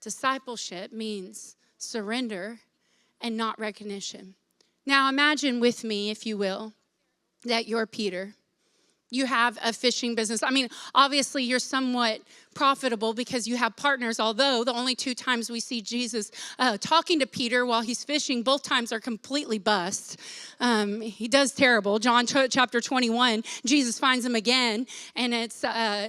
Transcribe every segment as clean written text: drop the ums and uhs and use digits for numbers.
Discipleship means surrender and not recognition. Now imagine with me, if you will, that you're Peter. You have a fishing business. I mean, obviously you're somewhat profitable because you have partners, although the only 2 times we see Jesus talking to Peter while he's fishing, both times are completely bust. He does terrible. John chapter 21, Jesus finds him again, and it's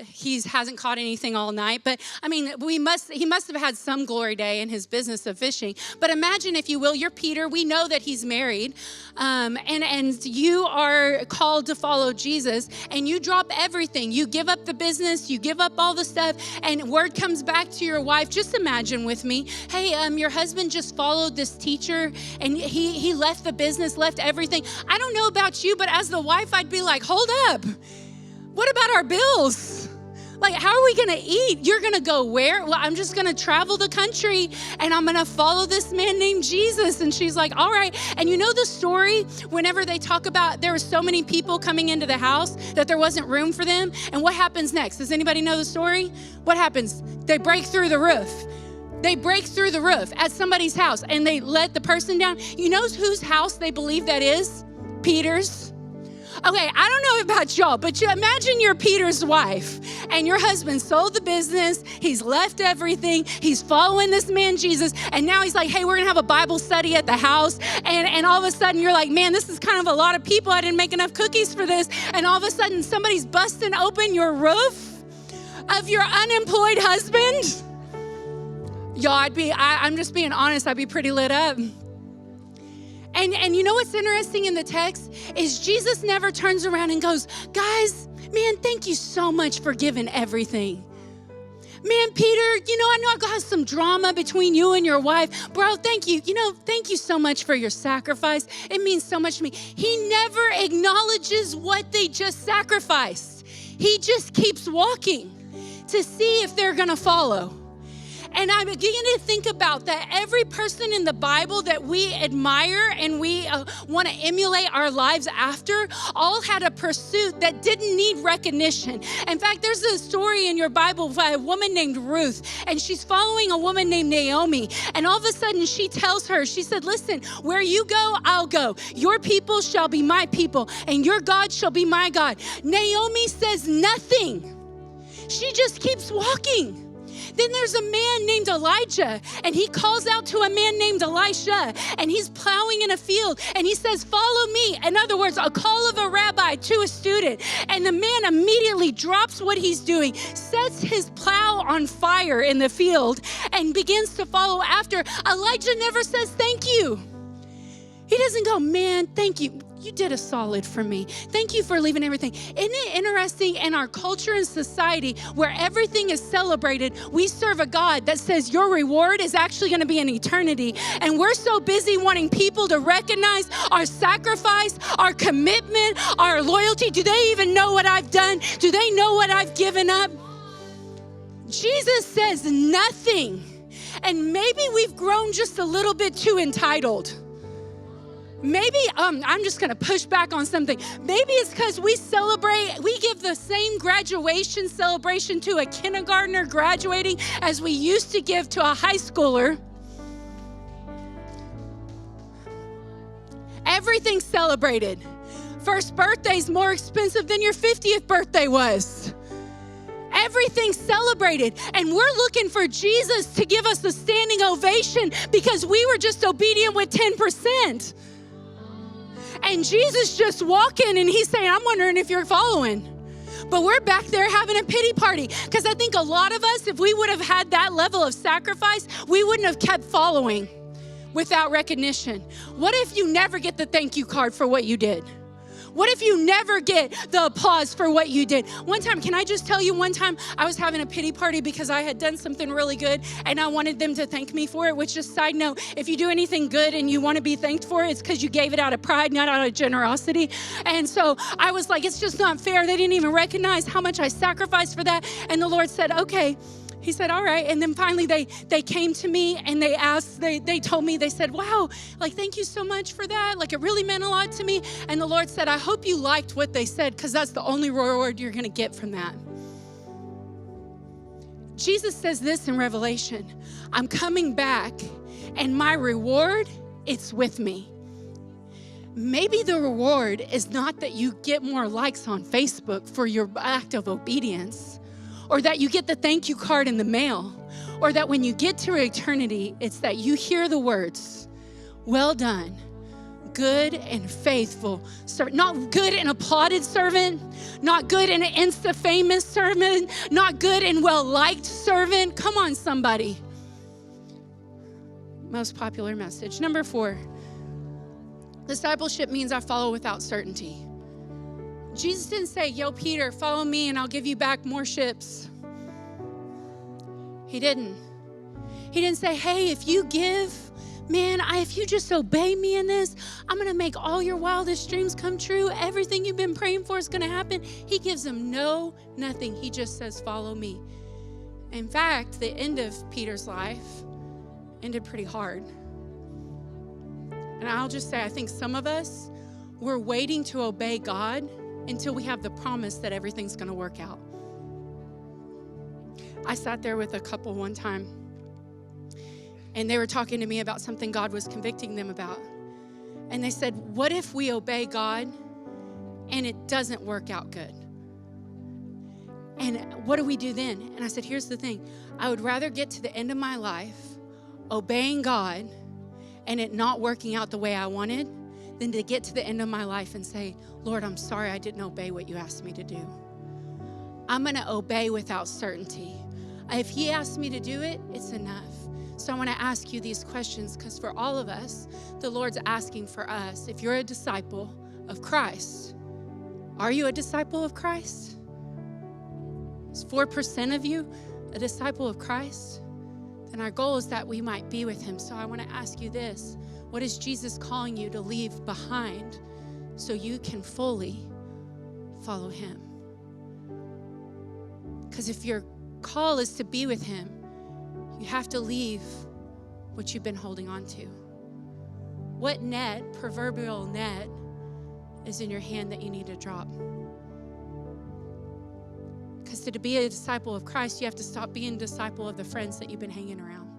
he hasn't caught anything all night. But I mean, he must have had some glory day in his business of fishing. But imagine, if you will, you're Peter. We know that he's married, and you are called to follow Jesus, and you drop everything. You give up the business, you give up all the stuff, and word comes back to your wife. Just imagine with me, hey, your husband just followed this teacher, and he left the business, left everything. I don't know about you, but as the wife, I'd be like, hold up. What about our bills? Like, how are we going to eat? You're going to go where? Well, I'm just going to travel the country, and I'm going to follow this man named Jesus. And she's like, all right. And you know the story, whenever they talk about there were so many people coming into the house that there wasn't room for them. And what happens next? Does anybody know the story? What happens? They break through the roof. They break through the roof at somebody's house, and they let the person down. You know whose house they believe that is? Peter's. Okay, I don't know about y'all, but you imagine you're Peter's wife, and your husband sold the business. He's left everything. He's following this man, Jesus, and now he's like, hey, we're going to have a Bible study at the house, and all of a sudden you're like, man, this is kind of a lot of people. I didn't make enough cookies for this, and all of a sudden somebody's busting open your roof of your unemployed husband. Y'all, I'm just being honest, I'd be pretty lit up. And you know what's interesting in the text is Jesus never turns around and goes, guys, man, thank you so much for giving everything. Man, Peter, you know, I know I've got some drama between you and your wife. Bro, thank you. You know, thank you so much for your sacrifice. It means so much to me. He never acknowledges what they just sacrificed. He just keeps walking to see if they're going to follow. And I'm beginning to think about that every person in the Bible that we admire and we want to emulate our lives after all had a pursuit that didn't need recognition. In fact, there's a story in your Bible by a woman named Ruth, and she's following a woman named Naomi. And all of a sudden she tells her, she said, listen, where you go, I'll go. Your people shall be my people, and your God shall be my God. Naomi says nothing. She just keeps walking. Then there's a man named Elijah, and he calls out to a man named Elisha, and he's plowing in a field, and he says, follow me. In other words, a call of a rabbi to a student. And the man immediately drops what he's doing, sets his plow on fire in the field, and begins to follow after. Elijah never says thank you. He doesn't go, man, thank you. You did a solid for me. Thank you for leaving everything. Isn't it interesting in our culture and society where everything is celebrated, we serve a God that says your reward is actually going to be in eternity. And we're so busy wanting people to recognize our sacrifice, our commitment, our loyalty. Do they even know what I've done? Do they know what I've given up? Jesus says nothing. And maybe we've grown just a little bit too entitled. Maybe I'm just going to push back on something. Maybe it's because we give the same graduation celebration to a kindergartner graduating as we used to give to a high schooler. Everything's celebrated. First birthday's more expensive than your 50th birthday was. Everything's celebrated, and we're looking for Jesus to give us a standing ovation because we were just obedient with 10%. And Jesus just walking, and he's saying, I'm wondering if you're following. But we're back there having a pity party because I think a lot of us, if we would have had that level of sacrifice, we wouldn't have kept following without recognition. What if you never get the thank you card for what you did? What if you never get the applause for what you did? One time, can I just tell you, one time I was having a pity party because I had done something really good and I wanted them to thank me for it, which, just side note, if you do anything good and you want to be thanked for it, it's because you gave it out of pride, not out of generosity. And so I was like, it's just not fair. They didn't even recognize how much I sacrificed for that. And the Lord said, okay. He said, all right. And then finally they came to me and they asked, they told me, they said, wow, like, thank you so much for that. Like, it really meant a lot to me. And the Lord said, I hope you liked what they said because that's the only reward you're going to get from that. Jesus says this in Revelation, I'm coming back and my reward, it's with me. Maybe the reward is not that you get more likes on Facebook for your act of obedience, or that you get the thank you card in the mail, or that when you get to eternity, it's that you hear the words, well done, good and faithful servant. Not good and applauded servant, not good and insta-famous servant, not good and well-liked servant. Come on, somebody. Most popular message. Number 4, discipleship means I follow without certainty. Jesus didn't say, yo, Peter, follow me and I'll give you back more ships. He didn't. He didn't say, hey, if you give, man, if you just obey me in this, I'm going to make all your wildest dreams come true. Everything you've been praying for is going to happen. He gives them nothing. He just says, follow me. In fact, the end of Peter's life ended pretty hard. And I'll just say, I think some of us, we're waiting to obey God until we have the promise that everything's going to work out. I sat there with a couple one time, and they were talking to me about something God was convicting them about. And they said, what if we obey God and it doesn't work out good? And what do we do then? And I said, here's the thing. I would rather get to the end of my life obeying God and it not working out the way I wanted than to get to the end of my life and say, Lord, I'm sorry I didn't obey what you asked me to do. I'm going to obey without certainty. If he asked me to do it, it's enough. So I want to ask you these questions because for all of us, the Lord's asking for us. If you're a disciple of Christ, are you a disciple of Christ? Is 4% of you a disciple of Christ? Then our goal is that we might be with him. So I want to ask you this. What is Jesus calling you to leave behind so you can fully follow him? Because if your call is to be with him, you have to leave what you've been holding on to. What net, proverbial net, is in your hand that you need to drop? Because to be a disciple of Christ, you have to stop being a disciple of the friends that you've been hanging around.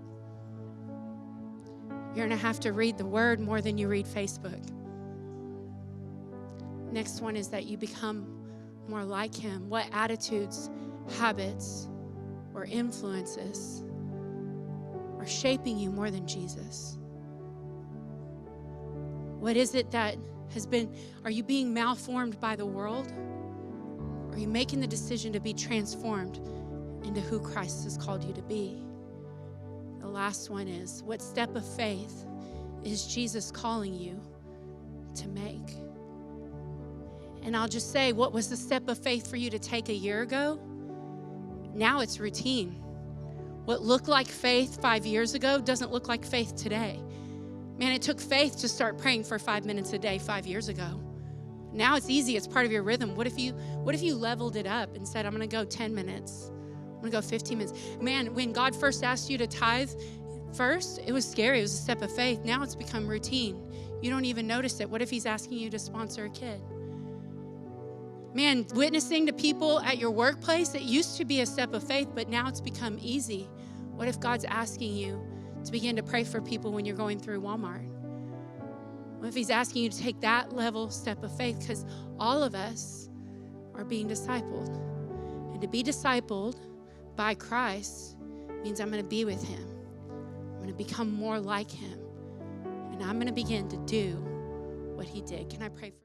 You're going to have to read the word more than you read Facebook. Next one is that you become more like him. What attitudes, habits, or influences are shaping you more than Jesus? What is it that has been, are you being malformed by the world? Or are you making the decision to be transformed into who Christ has called you to be? The last one is, what step of faith is Jesus calling you to make? And I'll just say, what was the step of faith for you to take a year ago? Now it's routine. What looked like faith 5 years ago doesn't look like faith today. Man, it took faith to start praying for 5 minutes a day 5 years ago. Now it's easy, it's part of your rhythm. What if you leveled it up and said, I'm gonna go 10 minutes, I'm gonna go 15 minutes. Man, when God first asked you to tithe first, it was scary, it was a step of faith. Now it's become routine. You don't even notice it. What if he's asking you to sponsor a kid? Man, witnessing to people at your workplace, it used to be a step of faith, but now it's become easy. What if God's asking you to begin to pray for people when you're going through Walmart? What if he's asking you to take that level step of faith? Because all of us are being discipled. And to be discipled by Christ means I'm going to be with him. I'm going to become more like him. And I'm going to begin to do what he did. Can I pray for